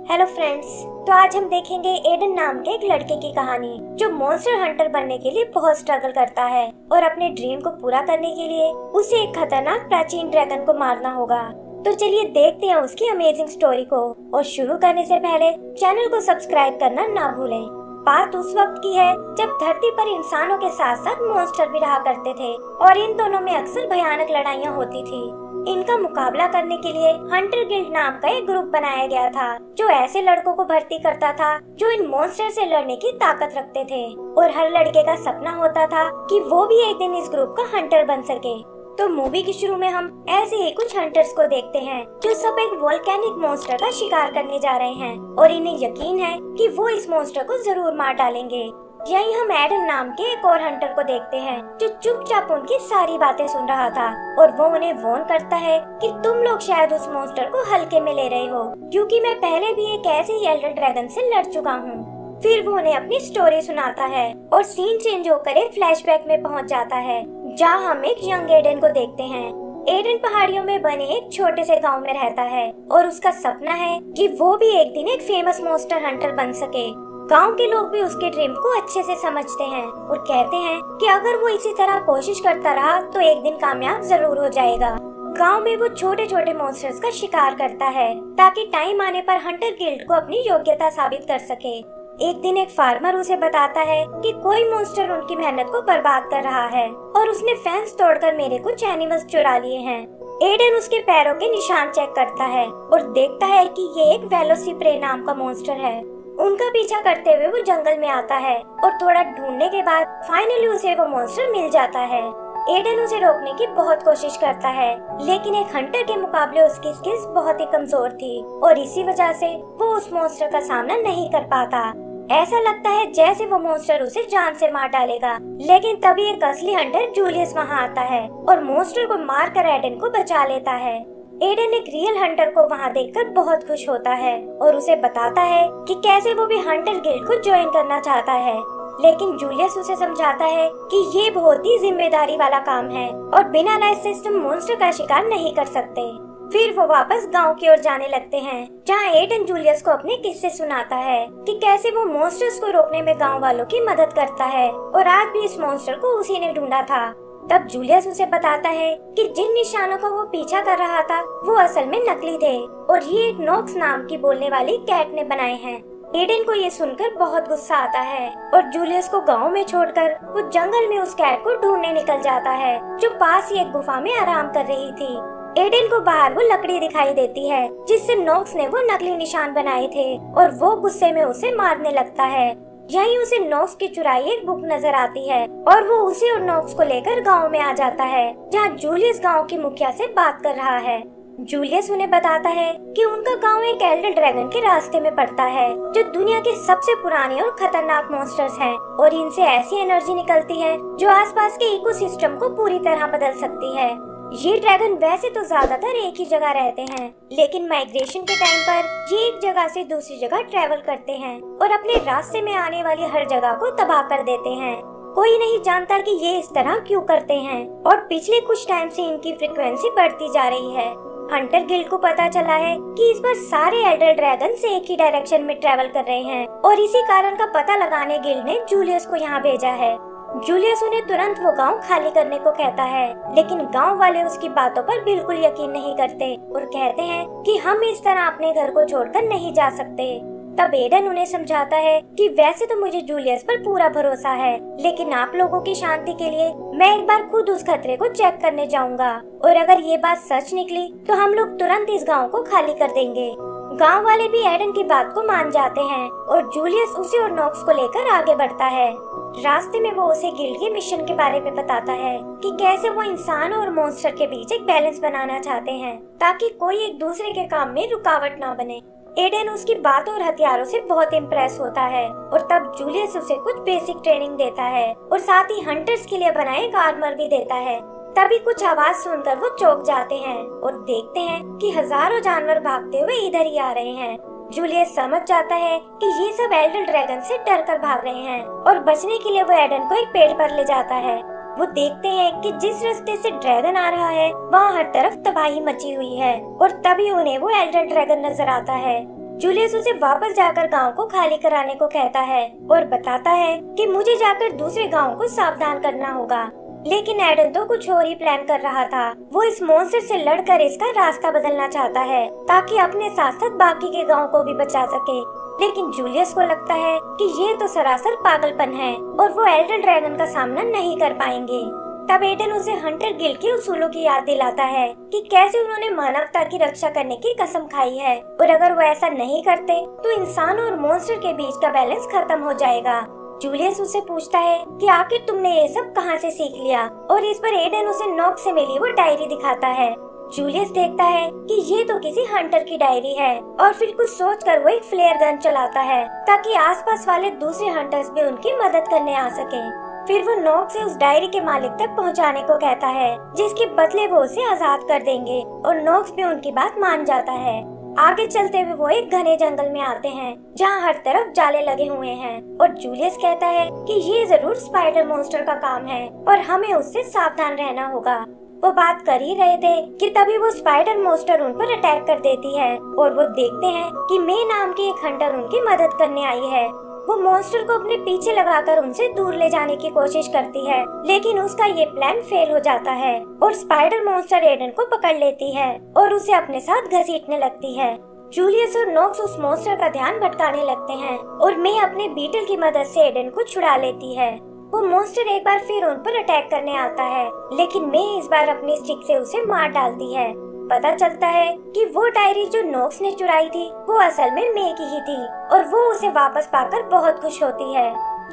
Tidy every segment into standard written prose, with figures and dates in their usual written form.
Hello friends. तो आज हम देखेंगे एडन नाम के एक लड़के की कहानी जो मॉन्स्टर हंटर बनने के लिए बहुत स्ट्रगल करता है और अपने ड्रीम को पूरा करने के लिए उसे एक खतरनाक प्राचीन ड्रैगन को मारना होगा। तो चलिए देखते हैं उसकी अमेजिंग स्टोरी को। और शुरू करने से पहले चैनल को सब्सक्राइब करना ना भूलें। बात उस वक्त की है जब धरती पर इंसानों के साथ साथ मॉन्स्टर भी रहा करते थे और इन दोनों में अक्सर भयानक लड़ाइयाँ होती थी। इनका मुकाबला करने के लिए हंटर गिल्ड नाम का एक ग्रुप बनाया गया था जो ऐसे लड़कों को भर्ती करता था जो इन मॉन्स्टर से लड़ने की ताकत रखते थे। और हर लड़के का सपना होता था कि वो भी एक दिन इस ग्रुप का हंटर बन सके। तो मूवी के शुरू में हम ऐसे ही कुछ हंटर्स को देखते हैं जो सब एक वोल्केनिक मॉन्स्टर का शिकार करने जा रहे हैं और इन्हें यकीन है कि वो इस मॉन्स्टर को जरूर मार डालेंगे। यही हम एडन नाम के एक और हंटर को देखते हैं जो चुपचाप उनकी सारी बातें सुन रहा था और वो उन्हें वार्न करता है कि तुम लोग शायद उस मॉन्स्टर को हल्के में ले रहे हो क्योंकि मैं पहले भी एक ऐसे ही एल्डर ड्रैगन से लड़ चुका हूँ। फिर वो उन्हें अपनी स्टोरी सुनाता है और सीन चेंज होकर एक फ्लैशबैक में पहुँच जाता है जहाँ हम एक यंग एडन को देखते हैं। एडन पहाड़ियों में बने एक छोटे से गांव में रहता है और उसका सपना है कि वो भी एक दिन एक फेमस मॉन्स्टर हंटर बन सके। गांव के लोग भी उसके ड्रीम को अच्छे से समझते हैं और कहते हैं कि अगर वो इसी तरह कोशिश करता रहा तो एक दिन कामयाब जरूर हो जाएगा। गांव में वो छोटे छोटे मॉन्स्टर्स का शिकार करता है ताकि टाइम आने पर हंटर गिल्ड को अपनी योग्यता साबित कर सके। एक दिन एक फार्मर उसे बताता है कि कोई मॉन्स्टर उनकी मेहनत को बर्बाद कर रहा है और उसने फेंस तोड़कर मेरे कुछ एनिमल्स चुरा लिए हैं। एडन उसके पैरों के निशान चेक करता है और देखता है कि ये एक वेलोसिप्रे नाम का मॉन्स्टर है। उनका पीछा करते हुए वो जंगल में आता है और थोड़ा ढूंढने के बाद फाइनली उसे वो मॉन्स्टर मिल जाता है। एडन उसे रोकने की बहुत कोशिश करता है लेकिन एक हंटर के मुकाबले उसकी स्किल्स बहुत ही कमजोर थी और इसी वजह से वो उस मॉन्स्टर का सामना नहीं कर पाता। ऐसा लगता है जैसे वो मॉन्स्टर उसे जान से मार डालेगा, लेकिन तभी एक असली हंटर जूलियस वहाँ आता है और मॉन्स्टर को मारकर एडन को बचा लेता है। एडन एक रियल हंटर को वहाँ देखकर बहुत खुश होता है और उसे बताता है कि कैसे वो भी हंटर गिल्ड को ज्वाइन करना चाहता है, लेकिन जूलियस उसे समझाता है कि ये बहुत ही जिम्मेदारी वाला काम है और बिना लाइसेंस तुम मॉन्स्टर का शिकार नहीं कर सकते। फिर वो वापस गांव की ओर जाने लगते हैं जहाँ एडन जूलियस को अपने किस्से सुनाता है कि कैसे वो मॉन्स्टर्स को रोकने में गांव वालों की मदद करता है और आज भी इस मॉन्स्टर को उसी ने ढूंढा था। तब जूलियस उसे बताता है कि जिन निशानों का वो पीछा कर रहा था वो असल में नकली थे और ये एक नॉक्स नाम की बोलने वाली कैट ने बनाए हैं। एडन को ये सुनकर बहुत गुस्सा आता है और जूलियस को गांव में छोड़कर वो जंगल में उस कैट को ढूंढने निकल जाता है जो पास ही एक गुफा में आराम कर रही थी। एडन को बाहर वो लकड़ी दिखाई देती है जिससे नॉक्स ने वो नकली निशान बनाए थे और वो गुस्से में उसे मारने लगता है। यहीं उसे नॉक्स की चुराई एक बुक नजर आती है और वो उसे और नॉक्स को लेकर गांव में आ जाता है जहाँ जूलियस गांव के मुखिया से बात कर रहा है। जूलियस उन्हें बताता है कि उनका गांव एक एल्डर ड्रैगन के रास्ते में पड़ता है जो दुनिया के सबसे पुराने और खतरनाक मॉन्स्टर्स हैं और इनसे ऐसी एनर्जी निकलती है जो आसपास के इकोसिस्टम को पूरी तरह बदल सकती है। ये ड्रैगन वैसे तो ज्यादातर एक ही जगह रहते हैं, लेकिन माइग्रेशन के टाइम पर ये एक जगह से दूसरी जगह ट्रैवल करते हैं और अपने रास्ते में आने वाली हर जगह को तबाह कर देते हैं। कोई नहीं जानता कि ये इस तरह क्यों करते हैं और पिछले कुछ टाइम से इनकी फ्रिक्वेंसी बढ़ती जा रही है। हंटर गिल्ड को पता चला है कि इस बार सारे एल्डर ड्रैगन से एक ही डायरेक्शन में ट्रैवल कर रहे हैं और इसी कारण का पता लगाने गिल्ड ने जूलियस को यहाँ भेजा है। जूलियस उन्हें तुरंत वो गांव खाली करने को कहता है, लेकिन गांव वाले उसकी बातों पर बिल्कुल यकीन नहीं करते और कहते हैं कि हम इस तरह अपने घर को छोड़कर नहीं जा सकते। तब एडन उन्हें समझाता है कि वैसे तो मुझे जूलियस पर पूरा भरोसा है, लेकिन आप लोगों की शांति के लिए मैं एक बार खुद उस खतरे को चेक करने जाऊंगा और अगर ये बात सच निकली तो हम लोग तुरंत इस गाँव को खाली कर देंगे। गांव वाले भी एडन की बात को मान जाते हैं और जूलियस उसे और नॉक्स को लेकर आगे बढ़ता है। रास्ते में वो उसे गिल्ड के मिशन के बारे में बताता है कि कैसे वो इंसान और मॉन्स्टर के बीच एक बैलेंस बनाना चाहते हैं ताकि कोई एक दूसरे के काम में रुकावट ना बने। एडन उसकी बातों और हथियारों से बहुत इम्प्रेस होता है और तब जूलियस उसे कुछ बेसिक ट्रेनिंग देता है और साथ ही हंटर्स के लिए बनाए एक आर्मर भी देता है। तभी कुछ आवाज सुनकर वो चौंक जाते हैं और देखते हैं कि हजारों जानवर भागते हुए इधर ही आ रहे हैं। जूलियस समझ जाता है कि ये सब एल्डर ड्रैगन से डर कर भाग रहे हैं और बचने के लिए वो एडन को एक पेड़ पर ले जाता है। वो देखते हैं कि जिस रास्ते से ड्रैगन आ रहा है वहाँ हर तरफ तबाही मची हुई है और तभी उन्हें वो एल्डर ड्रैगन नजर आता है। जूलियस उसे वापस जाकर गांव को खाली कराने को कहता है और बताता है कि मुझे जाकर दूसरे गांव को सावधान करना होगा। लेकिन एडन तो कुछ और ही प्लान कर रहा था। वो इस मॉन्स्टर से लड़कर इसका रास्ता बदलना चाहता है ताकि अपने साथ साथ बाकी के गांव को भी बचा सके। लेकिन जूलियस को लगता है कि ये तो सरासर पागलपन है और वो एल्डर ड्रैगन का सामना नहीं कर पाएंगे। तब एडन उसे हंटर गिल्ड के उसूलों की याद दिलाता है कि कैसे उन्होंने मानवता की रक्षा करने की कसम खाई है और अगर वो ऐसा नहीं करते तो इंसान और मॉन्स्टर के बीच का बैलेंस खत्म हो जाएगा। जूलियस उससे पूछता है कि आखिर तुमने ये सब कहां से सीख लिया, और इस पर एडन उसे नॉक्स से मिली वो डायरी दिखाता है। जूलियस देखता है कि ये तो किसी हंटर की डायरी है और फिर कुछ सोचकर वो एक फ्लेयर गन चलाता है ताकि आसपास वाले दूसरे हंटर्स भी उनकी मदद करने आ सकें। फिर वो नॉक्स से उस डायरी के मालिक तक पहुंचाने को कहता है, जिसके बदले वो उसे आजाद कर देंगे, और नॉक्स भी उनकी बात मान जाता है। आगे चलते हुए वो एक घने जंगल में आते हैं जहाँ हर तरफ जाले लगे हुए हैं और जूलियस कहता है कि ये जरूर स्पाइडर मॉन्स्टर का काम है और हमें उससे सावधान रहना होगा। वो बात कर ही रहे थे कि तभी वो स्पाइडर मॉन्स्टर उन पर अटैक कर देती है और वो देखते हैं कि मे नाम की एक हंटर उनकी मदद करने आई है। वो मॉन्स्टर को अपने पीछे लगाकर उनसे दूर ले जाने की कोशिश करती है, लेकिन उसका ये प्लान फेल हो जाता है और स्पाइडर मॉन्स्टर एडन को पकड़ लेती है और उसे अपने साथ घसीटने लगती है। जूलियस और नॉक्स उस मॉन्स्टर का ध्यान भटकाने लगते हैं और मे अपने बीटल की मदद से एडन को छुड़ा लेती है। वो मॉन्स्टर एक बार फिर उन पर अटैक करने आता है, लेकिन मे इस बार अपनी स्टिक से उसे मार डालती है। पता चलता है कि वो डायरी जो नॉक्स ने चुराई थी वो असल में मे की ही थी और वो उसे वापस पाकर बहुत खुश होती है।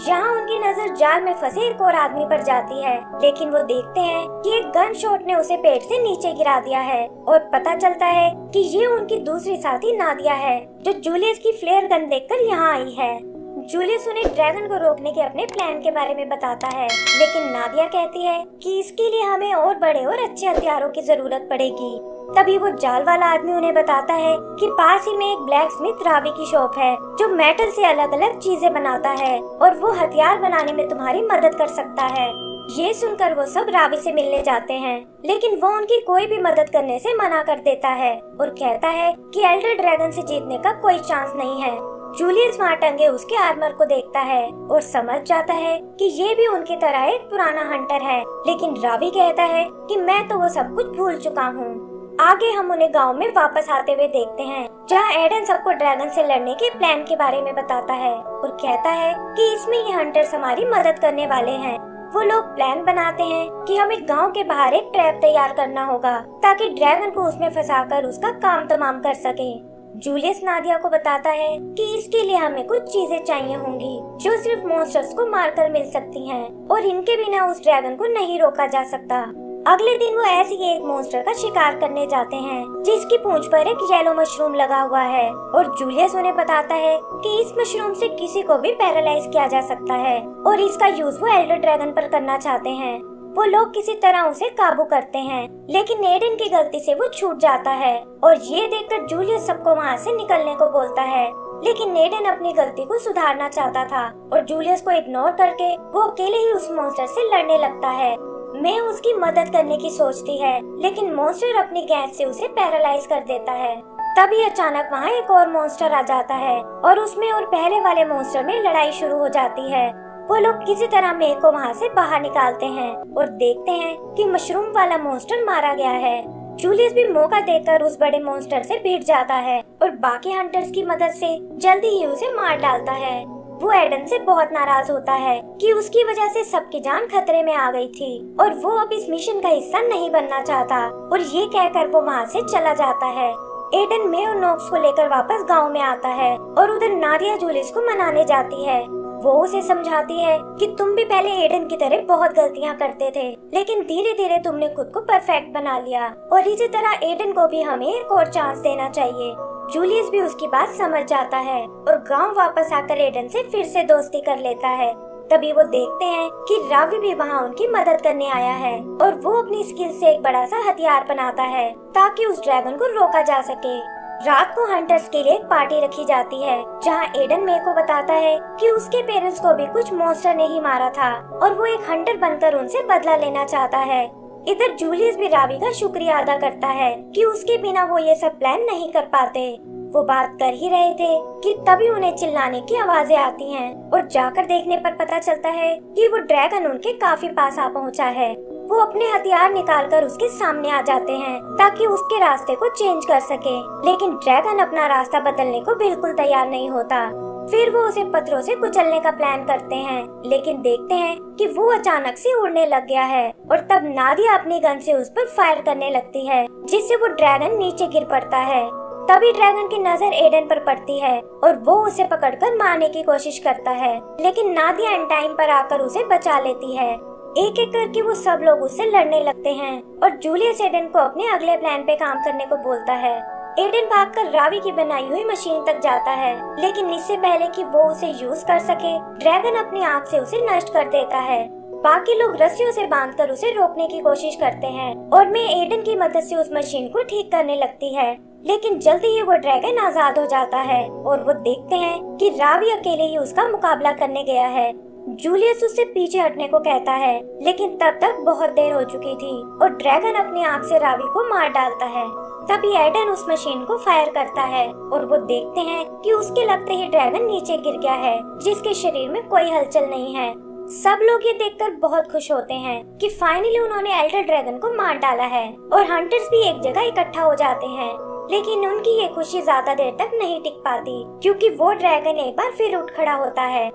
यहाँ उनकी नजर जाल में फंसे एक और आदमी पर जाती है, लेकिन वो देखते हैं कि एक गन शॉट ने उसे पेट से नीचे गिरा दिया है और पता चलता है कि ये उनकी दूसरी साथी नादिया है, जो जूलियस की फ्लेयर गन देखकर यहाँ आई है। जूलियस उन्हें ड्रैगन को रोकने के अपने प्लान के बारे में बताता है, लेकिन नादिया कहती है कि इसके लिए हमें और बड़े और अच्छे हथियारों की जरूरत पड़ेगी। तभी वो जाल वाला आदमी उन्हें बताता है कि पास ही में एक ब्लैक स्मिथ रावी की शॉप है जो मेटल से अलग अलग चीजें बनाता है और वो हथियार बनाने में तुम्हारी मदद कर सकता है। ये सुनकर वो सब रावी से मिलने जाते हैं, लेकिन वो उनकी कोई भी मदद करने से मना कर देता है और कहता है कि एल्डर ड्रैगन से जीतने का कोई चांस नहीं है। जूलियस वहाँ टंगे उसके आर्मर को देखता है और समझ जाता है कि ये भी उनकी तरह एक पुराना हंटर है, लेकिन रावी कहता है कि मैं तो वो सब कुछ भूल चुका हूँ। आगे हम उन्हें गांव में वापस आते हुए देखते हैं, जहां एडन सबको ड्रैगन से लड़ने के प्लान के बारे में बताता है और कहता है कि इसमें ये हंटर्स हमारी मदद करने वाले हैं। वो लोग प्लान बनाते हैं कि हमें गांव के बाहर एक ट्रैप तैयार करना होगा ताकि ड्रैगन को उसमें फंसाकर उसका काम तमाम कर सके। जूलियस नादिया को बताता है कि इसके लिए हमें कुछ चीजें चाहिए होंगी जो सिर्फ मॉन्स्टर्स को मारकर मिल सकती हैं और इनके बिना उस ड्रैगन को नहीं रोका जा सकता। अगले दिन वो ऐसे ही एक मॉन्स्टर का शिकार करने जाते हैं जिसकी पूंछ पर एक येलो मशरूम लगा हुआ है और जूलियस उन्हें बताता है कि इस मशरूम से किसी को भी पैरालाइज किया जा सकता है और इसका यूज वो एल्डर ड्रैगन पर करना चाहते हैं। वो लोग किसी तरह उसे काबू करते हैं, लेकिन एडन की गलती से वो छूट जाता है और ये देखकर जूलियस सबको वहाँ से निकलने को बोलता है, लेकिन एडन अपनी गलती को सुधारना चाहता था और जूलियस को इग्नोर करके वो अकेले ही उस मॉन्स्टर से लड़ने लगता है। मैं उसकी मदद करने की सोचती है, लेकिन मॉन्स्टर अपनी गैस से उसे पैरालाइज कर देता है। तभी अचानक वहाँ एक और मॉन्स्टर आ जाता है और उसमें और पहले वाले मॉन्स्टर में लड़ाई शुरू हो जाती है। वो लोग किसी तरह मे को वहाँ से बाहर निकालते हैं और देखते हैं कि मशरूम वाला मॉन्स्टर मारा गया है। जूलियस भी मौका देकर उस बड़े मॉन्स्टर से भिड़ जाता है और बाकी हंटर्स की मदद से जल्दी ही उसे मार डालता है। वो एडन से बहुत नाराज होता है कि उसकी वजह से सबकी जान खतरे में आ गई थी और वो अब इस मिशन का हिस्सा नहीं बनना चाहता और ये कहकर वो वहाँ से चला जाता है। एडन मे और नॉक्स को लेकर वापस गांव में आता है और उधर नादिया जूलियस को मनाने जाती है। वो उसे समझाती है कि तुम भी पहले एडन की तरह बहुत गलतियाँ करते थे, लेकिन धीरे धीरे तुमने खुद को परफेक्ट बना लिया और इसी तरह एडन को भी हमें एक और चांस देना चाहिए। जूलियस भी उसकी बात समझ जाता है और गांव वापस आकर एडन से फिर से दोस्ती कर लेता है। तभी वो देखते हैं कि रावी भी वहाँ उनकी मदद करने आया है और वो अपनी स्किल से एक बड़ा सा हथियार बनाता है ताकि उस ड्रैगन को रोका जा सके। रात को हंटर्स के लिए एक पार्टी रखी जाती है जहाँ एडन मे को बताता है कि उसके पेरेंट्स को भी कुछ मॉन्स्टर ने ही मारा था और वो एक हंटर बनकर उनसे बदला लेना चाहता है। इधर जूलियस भी रावी का शुक्रिया अदा करता है कि उसके बिना वो ये सब प्लान नहीं कर पाते। वो बात कर ही रहे थे कि तभी उन्हें चिल्लाने की आवाजें आती हैं और जाकर देखने पर पता चलता है कि वो ड्रैगन उनके काफी पास आ पहुंचा है। वो अपने हथियार निकालकर उसके सामने आ जाते हैं ताकि उसके रास्ते को चेंज कर सके, लेकिन ड्रैगन अपना रास्ता बदलने को बिल्कुल तैयार नहीं होता। फिर वो उसे पत्थरों से कुचलने का प्लान करते हैं, लेकिन देखते हैं कि वो अचानक से उड़ने लग गया है और तब नादिया अपनी गन से उस पर फायर करने लगती है, जिससे वो ड्रैगन नीचे गिर पड़ता है। तभी ड्रैगन की नजर एडन पर पड़ती है और वो उसे पकड़कर मारने की कोशिश करता है, लेकिन नादिया इन टाइम पर आकर उसे बचा लेती है। एक एक करके वो सब लोग उससे लड़ने लगते हैं और जूलियस एडन को अपने अगले प्लान पे काम करने को बोलता है। एडन भागकर रावी की बनाई हुई मशीन तक जाता है, लेकिन इससे पहले कि वो उसे यूज कर सके, ड्रैगन अपनी आँख से उसे नष्ट कर देता है। बाकी लोग रस्सियों से बांधकर उसे रोकने की कोशिश करते हैं और मैं एडन की मदद से उस मशीन को ठीक करने लगती है, लेकिन जल्दी ही वो ड्रैगन आजाद हो जाता है और वो देखते हैं कि रावी अकेले ही उसका मुकाबला करने गया है। जूलियस उससे पीछे हटने को कहता है, लेकिन तब तक बहुत देर हो चुकी थी और ड्रैगन अपनी आँख से रावी को मार डालता है। तभी एडन उस मशीन को फायर करता है और वो देखते हैं कि उसके लगते ही ड्रैगन नीचे गिर गया है, जिसके शरीर में कोई हलचल नहीं है। सब लोग ये देखकर बहुत खुश होते हैं कि फाइनली उन्होंने एल्डर ड्रैगन को मार डाला है और हंटर्स भी एक जगह इकट्ठा हो जाते हैं। लेकिन उनकी ये खुशी ज्यादा देर तक नहीं टिक पाती, क्योंकि वो ड्रैगन एक बार फिर उठ खड़ा होता है।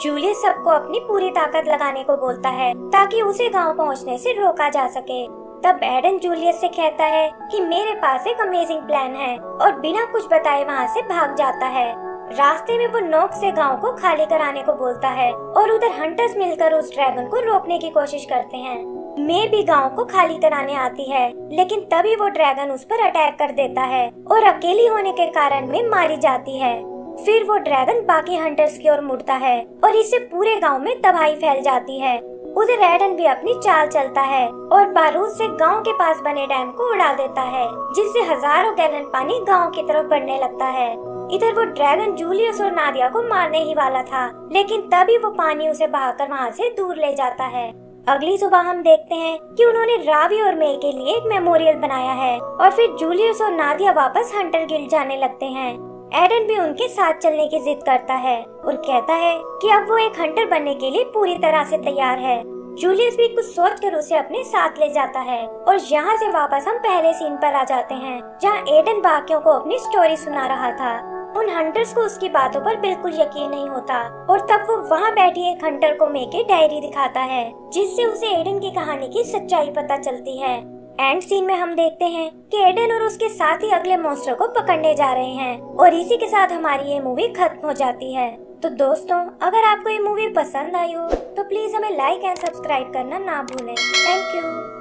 जूलियस सबको अपनी पूरी ताकत लगाने को बोलता है ताकि उसे गांव पहुंचने से रोका जा सके। तब एडन जूलियस से कहता है कि मेरे पास एक अमेजिंग प्लान है और बिना कुछ बताए वहां से भाग जाता है। रास्ते में वो नोक से गांव को खाली कराने को बोलता है और उधर हंटर्स मिलकर उस ड्रैगन को रोकने की कोशिश करते हैं। मे भी गांव को खाली कराने आती है, लेकिन तभी वो ड्रैगन उस पर अटैक कर देता है और अकेली होने के कारण में मारी जाती है। फिर वो ड्रैगन बाकी हंटर्स की ओर मुड़ता है और इससे पूरे गांव में तबाही फैल जाती है। उधर एडन भी अपनी चाल चलता है और बारूद से गांव के पास बने डैम को उड़ा देता है, जिससे हजारों गैलन पानी गांव की तरफ बढ़ने लगता है। इधर वो ड्रैगन जूलियस और नादिया को मारने ही वाला था, लेकिन तभी वो पानी उसे बहाकर वहाँ से दूर ले जाता है। अगली सुबह हम देखते हैं कि उन्होंने रावी और मे के लिए एक मेमोरियल बनाया है और फिर जूलियस और नादिया वापस हंटर गिल्ड जाने लगते हैं। एडन भी उनके साथ चलने की जिद करता है और कहता है कि अब वो एक हंटर बनने के लिए पूरी तरह से तैयार है। जूलियस भी कुछ सोचकर उसे अपने साथ ले जाता है और यहाँ से वापस हम पहले सीन पर आ जाते हैं, जहाँ एडन बाकियों को अपनी स्टोरी सुना रहा था। उन हंटर्स को उसकी बातों पर बिल्कुल यकीन नहीं होता और तब वो वहाँ बैठी एक हंटर को मे की डायरी दिखाता है, जिससे उसे एडन की कहानी की सच्चाई पता चलती है। एंड सीन में हम देखते हैं कि एडन और उसके साथ ही अगले मॉन्स्टर को पकड़ने जा रहे हैं और इसी के साथ हमारी ये मूवी खत्म हो जाती है। तो दोस्तों, अगर आपको ये मूवी पसंद आई हो तो प्लीज हमें लाइक एंड सब्सक्राइब करना ना भूलें। Thank you.